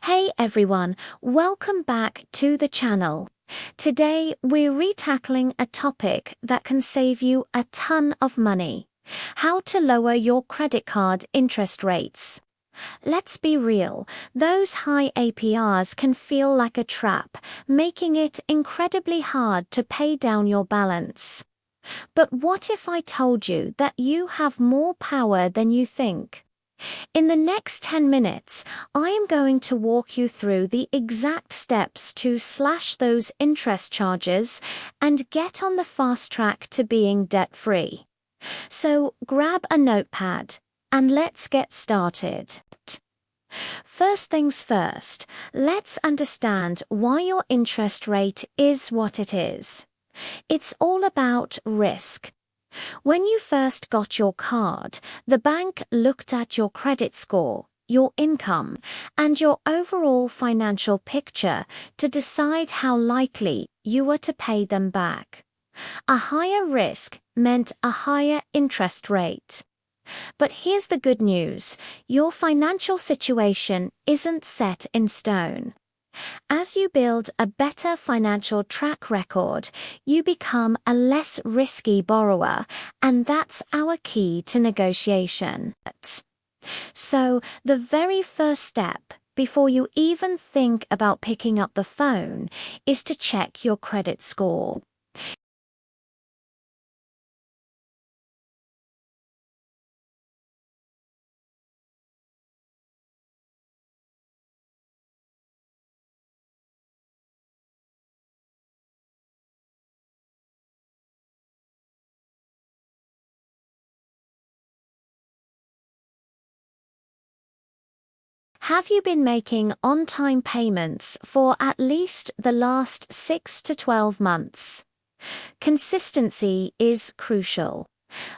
Hey everyone, welcome back to the channel. Today we're retackling a topic that can save you a ton of money. How to lower your credit card interest rates. Let's be real, those high APRs can feel like a trap, making it incredibly hard to pay down your balance. But what if I told you that you have more power than you think? In the next 10 minutes, I am going to walk you through the exact steps to slash those interest charges and get on the fast track to being debt-free. So grab a notepad and let's get started. First things first, let's understand why your interest rate is what it is. It's all about risk. When you first got your card, the bank looked at your credit score, your income, and your overall financial picture to decide how likely you were to pay them back. A higher risk meant a higher interest rate. But here's the good news, your financial situation isn't set in stone. As you build a better financial track record, you become a less risky borrower, and that's our key to negotiation. So, the very first step, before you even think about picking up the phone, is to check your credit score. Have you been making on-time payments for at least the last 6 to 12 months? Consistency is crucial.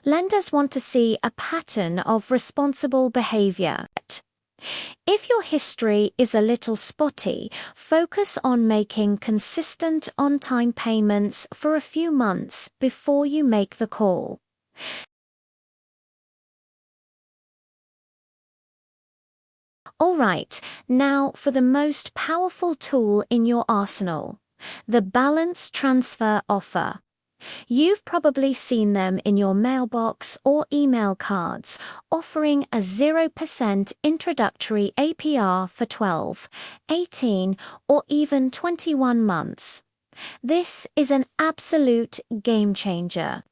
Lenders want to see a pattern of responsible behavior. If your history is a little spotty, focus on making consistent on-time payments for a few months before you make the call. Alright, now for the most powerful tool in your arsenal, the balance transfer offer. You've probably seen them in your mailbox or email cards, offering a 0% introductory APR for 12, 18, or even 21 months. This is an absolute game changer.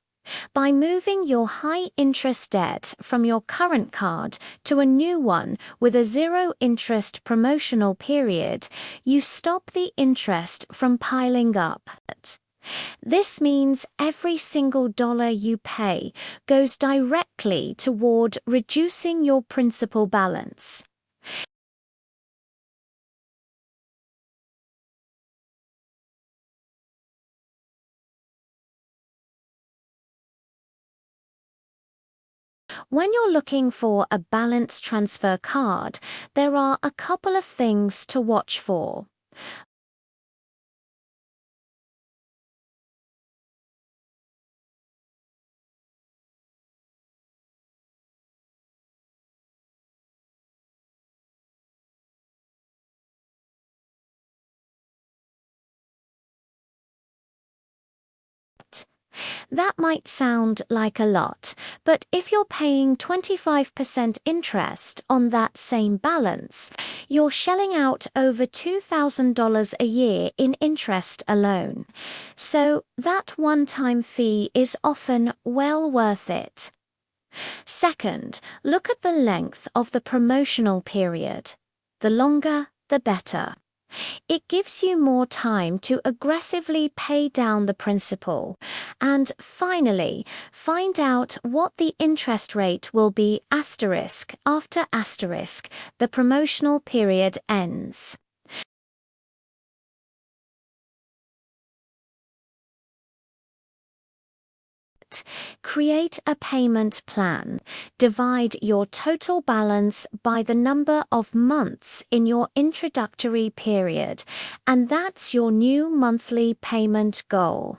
By moving your high-interest debt from your current card to a new one with a zero-interest promotional period, you stop the interest from piling up. This means every single dollar you pay goes directly toward reducing your principal balance. When you're looking for a balance transfer card, there are a couple of things to watch for. That might sound like a lot, but if you're paying 25% interest on that same balance, you're shelling out over $2,000 a year in interest alone. So that one-time fee is often well worth it. Second, look at the length of the promotional period. The longer, the better. It gives you more time to aggressively pay down the principal. And finally, find out what the interest rate will be asterisk after asterisk the promotional period ends. Create a payment plan. Divide your total balance by the number of months in your introductory period, and that's your new monthly payment goal.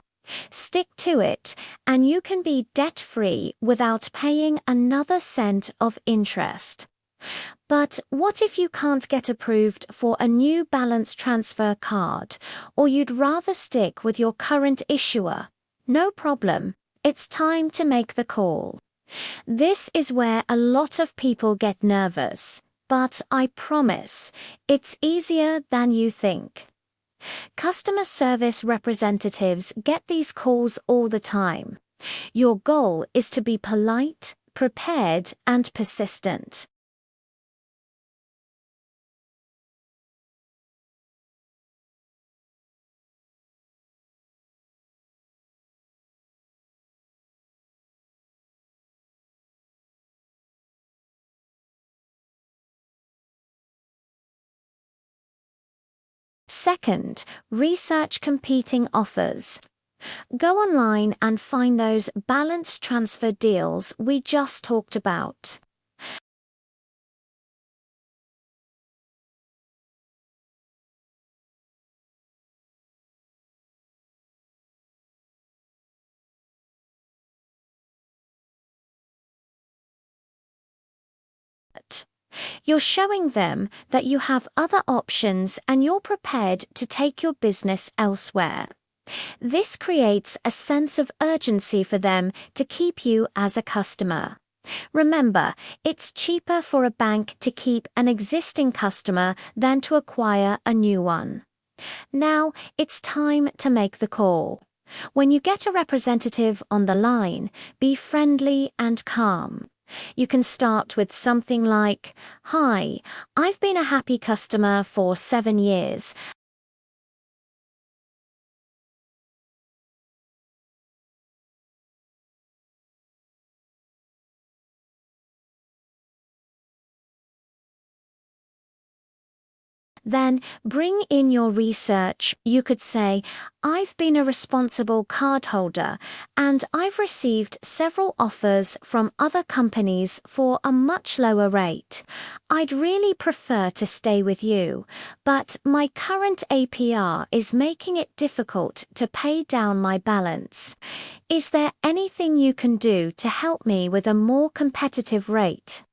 Stick to it, and you can be debt-free without paying another cent of interest. But what if you can't get approved for a new balance transfer card, or you'd rather stick with your current issuer? No problem. It's time to make the call. This is where a lot of people get nervous, but I promise, it's easier than you think. Customer service representatives get these calls all the time. Your goal is to be polite, prepared, and persistent. Second, research competing offers. Go online and find those balance transfer deals we just talked about. You're showing them that you have other options and you're prepared to take your business elsewhere. This creates a sense of urgency for them to keep you as a customer. Remember, it's cheaper for a bank to keep an existing customer than to acquire a new one. Now, it's time to make the call. When you get a representative on the line, be friendly and calm. You can start with something like, "Hi, I've been a happy customer for 7 years. Then bring in your research. You could say, "I've been a responsible cardholder and I've received several offers from other companies for a much lower rate. I'd really prefer to stay with you, but my current APR is making it difficult to pay down my balance. Is there anything you can do to help me with a more competitive rate?"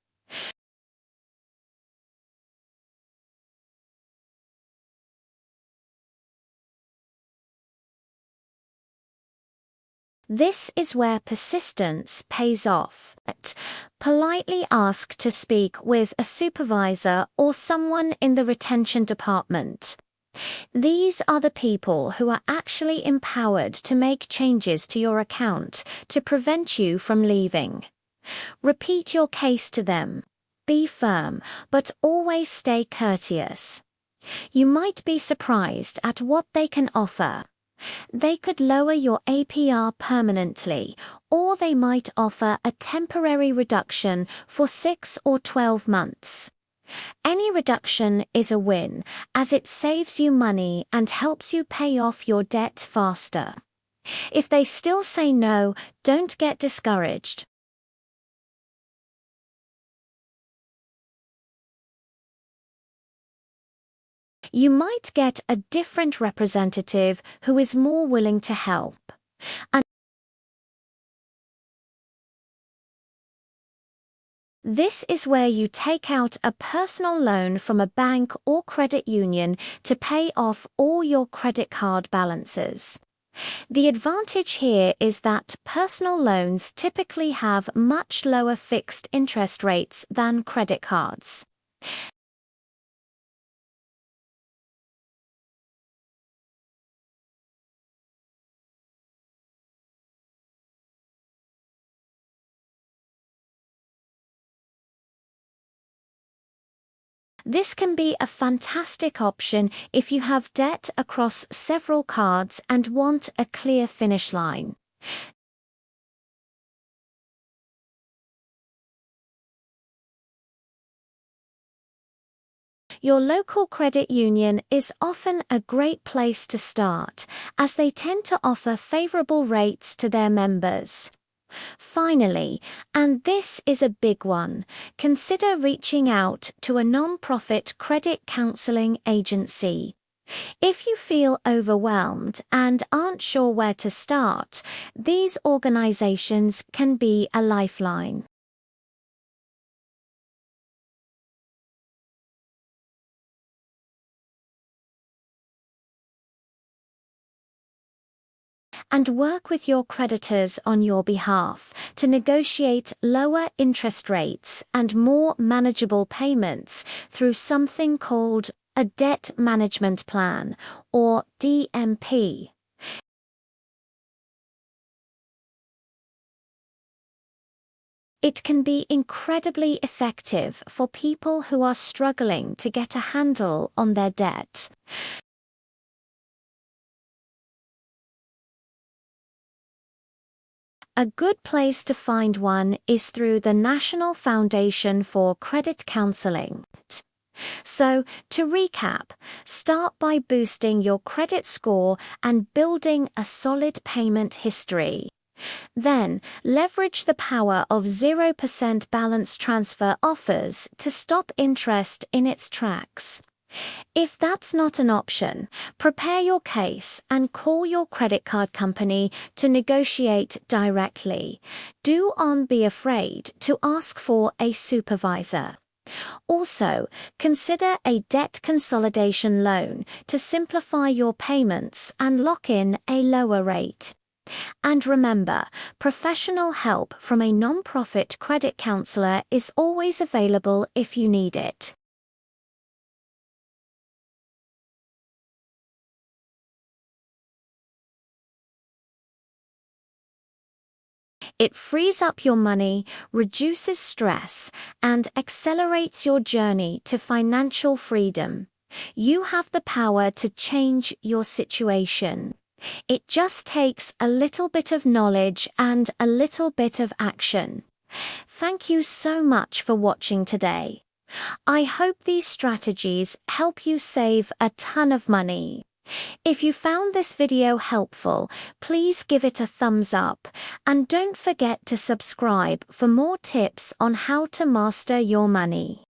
This is where persistence pays off. Politely ask to speak with a supervisor or someone in the retention department. These are the people who are actually empowered to make changes to your account to prevent you from leaving. Repeat your case to them. Be firm, but always stay courteous. You might be surprised at what they can offer. They could lower your APR permanently, or they might offer a temporary reduction for 6 or 12 months. Any reduction is a win, as it saves you money and helps you pay off your debt faster. If they still say no, don't get discouraged. You might get a different representative who is more willing to help. And this is where you take out a personal loan from a bank or credit union to pay off all your credit card balances. The advantage here is that personal loans typically have much lower fixed interest rates than credit cards. This can be a fantastic option if you have debt across several cards and want a clear finish line. Your local credit union is often a great place to start, as they tend to offer favorable rates to their members. Finally, and this is a big one, consider reaching out to a non-profit credit counseling agency. If you feel overwhelmed and aren't sure where to start, these organizations can be a lifeline. and work with your creditors on your behalf to negotiate lower interest rates and more manageable payments through something called a debt management plan, or DMP. It can be incredibly effective for people who are struggling to get a handle on their debt. A good place to find one is through the National Foundation for Credit Counseling. So, to recap, start by boosting your credit score and building a solid payment history. Then, leverage the power of 0% balance transfer offers to stop interest in its tracks. If that's not an option, prepare your case and call your credit card company to negotiate directly. Do not be afraid to ask for a supervisor. Also, consider a debt consolidation loan to simplify your payments and lock in a lower rate. And remember, professional help from a non-profit credit counselor is always available if you need it. It frees up your money, reduces stress, and accelerates your journey to financial freedom. You have the power to change your situation. It just takes a little bit of knowledge and a little bit of action. Thank you so much for watching today. I hope these strategies help you save a ton of money. If you found this video helpful, please give it a thumbs up, and don't forget to subscribe for more tips on how to master your money.